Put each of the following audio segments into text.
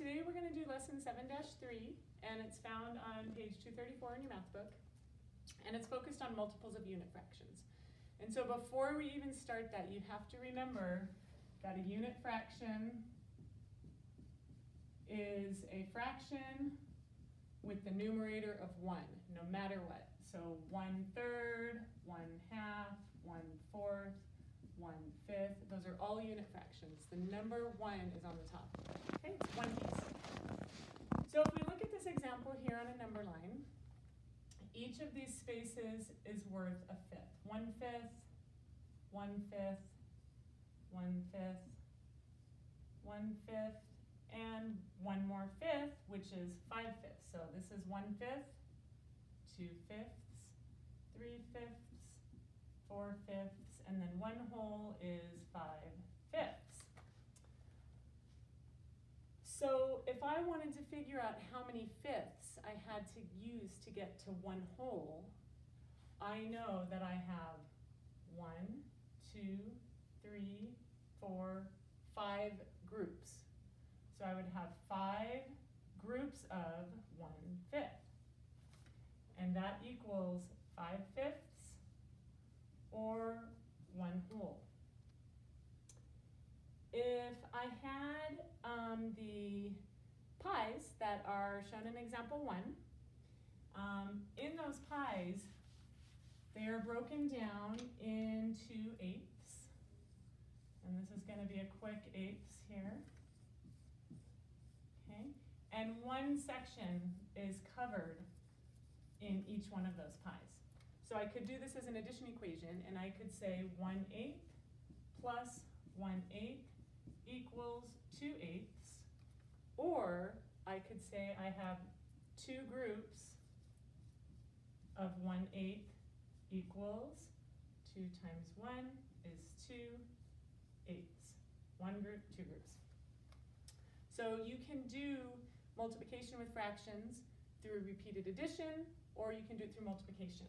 today we're going to do lesson 7-3, and it's found on page 234 in your math book, and it's focused on multiples of unit fractions. And so before we even start that, you have to remember that a unit fraction is a fraction with the numerator of 1, no matter what. So 1/3, 1/2, 1/4, 1/5, those are all unit fractions. The number 1 is on the top. Okay, it's one piece. So if we look at this example here on a number line, each of these spaces is worth a fifth. 1/5, 1/5, 1/5, 1/5, and one more fifth, which is 5/5. So this is 1/5, 2/5, 3/5, 4/5, and then one whole is 5/5. So if I wanted to figure out how many fifths I had to use to get to one whole, I know that I have 1, 2, 3, 4, 5 groups. So I would have 5 groups of 1/5. And that equals 5/5 or 1 whole. If I had the pies that are shown in example 1, in those pies, they are broken down into eighths. And this is going to be a quick eighths here. Okay, and one section is covered in each one of those pies. So I could do this as an addition equation, and I could say 1/8 plus 1/8 equals 2/8, or I could say I have 2 groups of 1/8 equals 2 times 1 is 2/8. One group, 2 groups. So you can do multiplication with fractions through repeated addition, or you can do it through multiplication.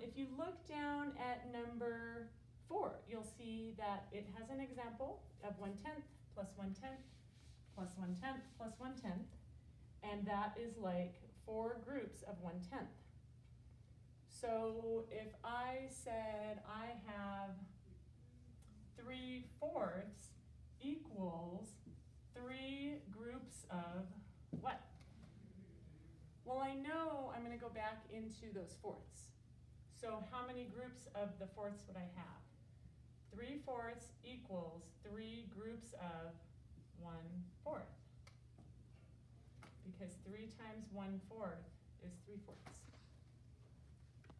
If you look down at number 4, you'll see that it has an example of 1/10 plus 1/10 plus 1/10 plus 1/10, and that is like 4 groups of 1/10. So if I said I have 3/4 equals 3 groups of what? Well, I know I'm going to go back into those fourths. So how many groups of the fourths would I have? 3/4 equals 3 groups of 1/4. Because 3 times 1/4 is 3/4.